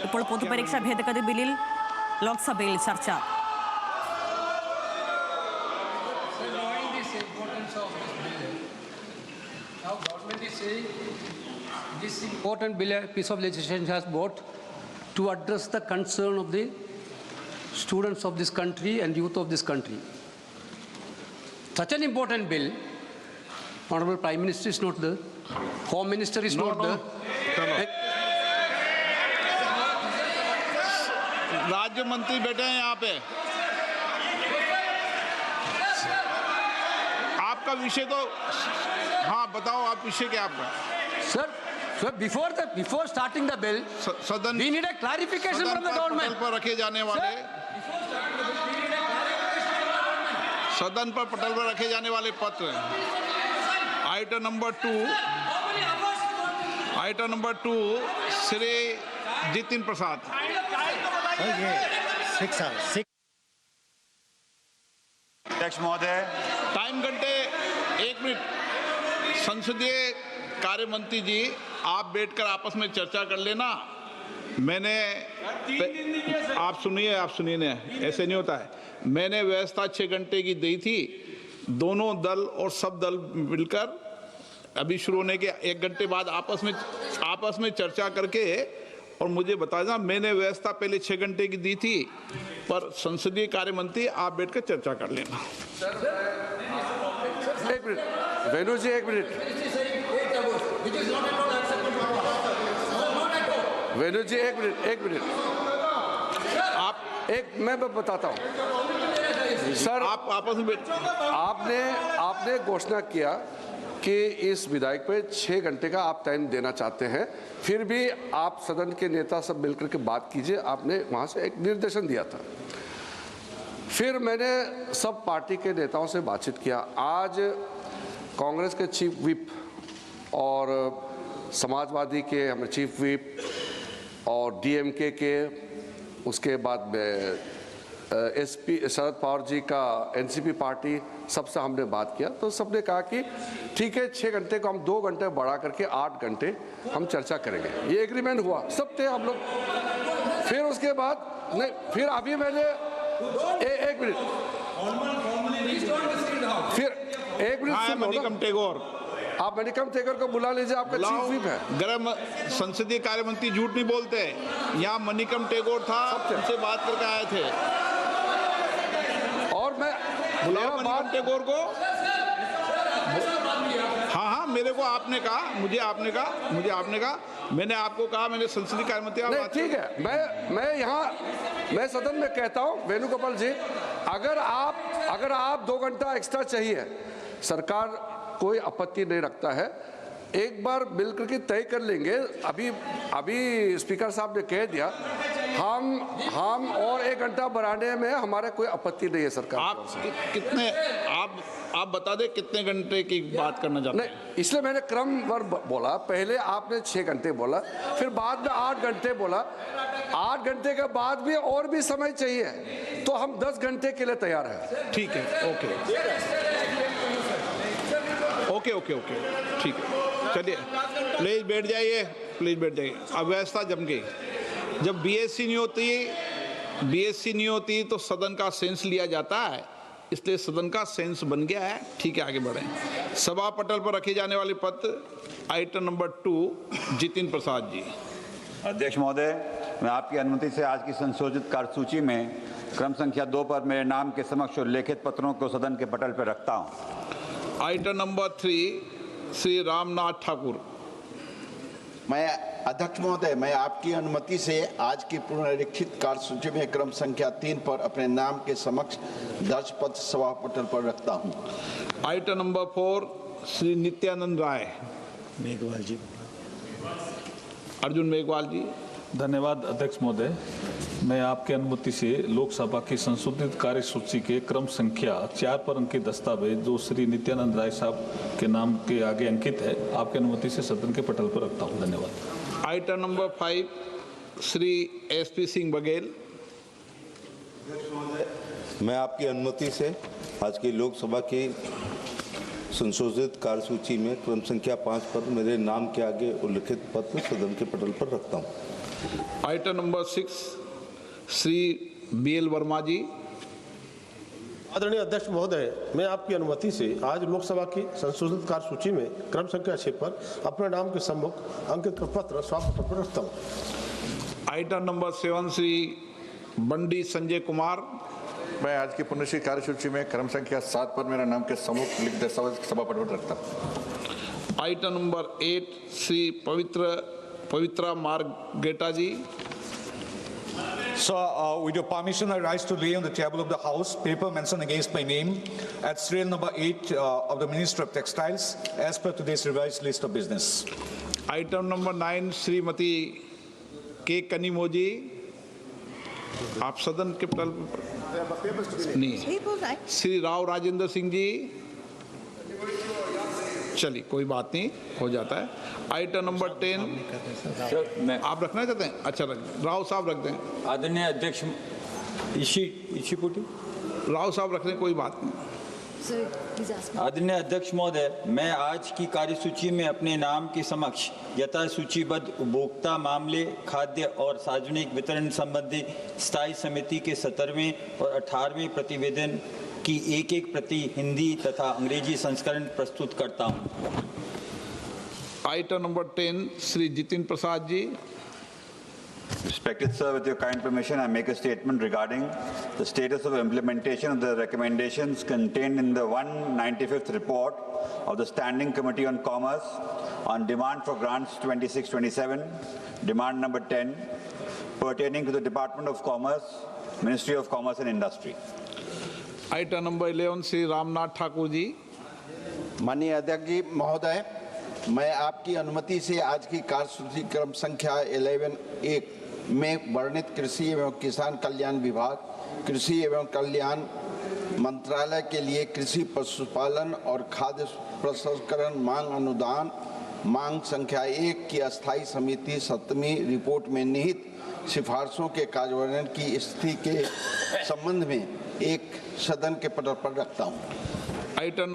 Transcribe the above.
ഇപ്പോൾ പൊതുപരീക്ഷാ ഭേദഗതി ബില്ലിൽ ലോക്സഭയിൽ ചർച്ച. Now government is saying this important bill, piece of legislation has brought to address the concern of the students of this country and youth of this country. Such an important bill, Honorable Prime Minister is not there, Home Minister is not there. राज्य मंत्री बैठे हैं यहाँ पे. आपका विषय तो हाँ बताओ, आप विषय क्या आपका? Sir, before starting the bill, सदन we need a clarification from the government. पर रखे जाने वाले सदन पर पटल पर रखे जाने वाले पत्र, आइटम नंबर 2 श्री जितिन प्रसाद. अध्यक्ष महोदय, टाइम घंटे 1 मिनट. संसदीय कार्य मंत्री जी, आप बैठकर आपस में चर्चा कर लेना. मैंने आप सुनिए ना, ऐसे नहीं होता है. मैंने व्यवस्था 6 घंटे की दी थी. दोनों दल और सब दल मिलकर अभी शुरू होने के 1 घंटे बाद आपस में चर्चा करके और मुझे बता देना. मैंने व्यवस्था पहले 6 घंटे की दी थी, पर संसदीय कार्य मंत्री आप बैठकर चर्चा कर लेना. एक मिनट वेणु जी, एक मिनट वेणु जी, एक मिनट आप मैं बताता हूँ सर. आप आपस में आपने घोषणा किया कि इस विधायक पे 6 घंटे का आप टाइम देना चाहते हैं. फिर भी आप सदन के नेता सब मिलकर के बात कीजिए. आपने वहाँ से एक निर्देशन दिया था. फिर मैंने सब पार्टी के नेताओं से बातचीत किया. आज कांग्रेस के चीफ विप और समाजवादी के हमारे चीफ विप और डीएमके के, उसके बाद में एसपी शरद पवार जी का एनसीपी पार्टी, सबसे हमने बात किया. तो सबने कहा कि ठीक है, 6 घंटे को हम 2 घंटे बढ़ा करके 8 घंटे हम चर्चा करेंगे. ये एग्रीमेंट हुआ, सब थे हम लोग. फिर उसके बाद नहीं, फिर अभी मैंने एक मिनट मणिकम टेगोर, आप मणिकम टेगोर को बुला लीजिए, आपका चीफ विप है. गृह संसदीय कार्य मंत्री झूठ नहीं बोलते. यहाँ मणिकम टेगोर था, उनसे बात करके आए थे. और मैं बुलाओ मणिकम टेगोर को. हाँ, मेरे को आपने कहा, मुझे आपने कहा, मैंने आपको कहा, मैंने संसदीय कार्य मंत्री. नहीं, ठीक है, मैं सदन में कहता हूँ वेणुगोपाल जी, अगर आप 2 घंटा एक्स्ट्रा चाहिए, सरकार कोई आपत्ति नहीं रखता है. एक बार मिलकर के तय कर लेंगे. अभी स्पीकर साहब ने कह दिया, हम और 1 घंटा बढ़ाने में हमारे कोई आपत्ति नहीं है सरकार. आप बता दें कितने घंटे की बात करना चाहते हैं. नहीं, इसलिए मैंने क्रमवार बोला. पहले आपने 6 घंटे बोला, फिर बाद में 8 घंटे बोला. 8 घंटे के बाद भी और भी समय चाहिए तो हम 10 घंटे के लिए तैयार हैं. ठीक है, ओके, ठीक है. चलिए, प्लीज बैठ जाइए. अब व्यवस्था जम गई. जब बीएससी नहीं होती तो सदन का सेंस लिया जाता है, इसलिए सदन का सेंस बन गया है. ठीक है, आगे बढ़ें. सभा पटल पर रखे जाने वाले पत्र, आइटम नंबर 2 जितिन प्रसाद जी. अध्यक्ष महोदय, मैं आपकी अनुमति से आज की संशोधित कार्यसूची में क्रम संख्या 2 पर मेरे नाम के समक्ष उल्लेखित पत्रों को सदन के पटल पर रखता हूं. Item number 3 Shri Ramnath Thakur. मैं अध्यक्ष महोदय, मैं आपकी अनुमति से आज की पुनरीक्षित कार्यसूची में क्रम संख्या 3 पर अपने नाम के समक्ष दर्ज पत्र सभा पटल पर रखता हूं. Item number 4 Shri Nityanand Rai. अर्जुन मेघवाल जी. धन्यवाद अध्यक्ष महोदय, मैं आपकी अनुमति से लोकसभा की संशोधित कार्यसूची के क्रम संख्या 4 पर अंकित दस्तावेज जो श्री नित्यानंद राय साहब के नाम के आगे अंकित है, आपकी अनुमति से सदन के पटल पर रखता हूं. धन्यवाद. Item number 5 Shri SP Singh Baghel. मैं आपकी अनुमति से आज की लोकसभा की संशोधित कार्यसूची में क्रम संख्या 5 पर मेरे नाम के आगे उल्लिखित पत्र सदन के पटल पर रखता हूं. Item number 6 Shri BL Verma ji. आदरणीय अध्यक्ष महोदय, मैं आपकी अनुमति से आज लोकसभा की संशोधित कार्यसूची में क्रम संख्या 6 पर अपने नाम के सम्मुख अंकित प्रपत्र सभापति पर रखता हूँ। Item number 7 Shri Bandi Sanjay Kumar. मैं आज की पुण्यश्री कार्यसूची में क्रम संख्या 7 पर मेरा नाम के सम्मुख लिख दस्तावेज सभापति पर रखता हूँ। Item number 8 Shri Pavitra Margherita ji. So, with your permission, I rise to lay on the table of the House paper mentioned against my name at serial number 8 of the Minister of Textiles as per today's revised list of business. Item number 9 Shrimati के कनीमो जी। आप सदन के पटल पर नहीं, श्री राव राजेंद्र सिंह जी। चलिए कोई बात नहीं, हो जाता है। आइटम नंबर 10 आप रखना चाहते हैं? अच्छा रख दें, राव साहब रख दें। आदरणीय अध्यक्ष राव साहब रख दें, कोई बात नहीं। आदरणीय अध्यक्ष महोदय, मैं आज की कार्यसूची में अपने नाम के समक्ष यथा सूचीबद्ध उपभोक्ता मामले, खाद्य और सार्वजनिक वितरण संबंधी स्थायी समिति के 17वें और 18वें प्रतिवेदन की एक प्रति हिंदी तथा अंग्रेजी संस्करण प्रस्तुत करता हूँ। Item number 10 Shri Jitin Prasada ji. Respected sir, with your kind permission, I make a statement regarding the status of implementation of the recommendations contained in the 195th report of the Standing Committee on Commerce on demand for grants 26-27, demand number 10, pertaining to the Department of Commerce, Ministry of Commerce and Industry. Item number 11 Shri Ramnath Thakur ji. माननीय अध्यक्ष जी महोदय, मैं आपकी अनुमति से आज की कार्यसूची क्रम संख्या 11(1) में वर्णित कृषि एवं किसान कल्याण विभाग, कृषि एवं कल्याण मंत्रालय के लिए कृषि पशुपालन और खाद्य प्रसंस्करण मांग अनुदान मांग संख्या 1 की अस्थायी समिति 7वीं रिपोर्ट में निहित सिफारिशों के कार्यान्वयन की स्थिति के संबंध में एक सदन के पटल पर रखता हूँ। आइटम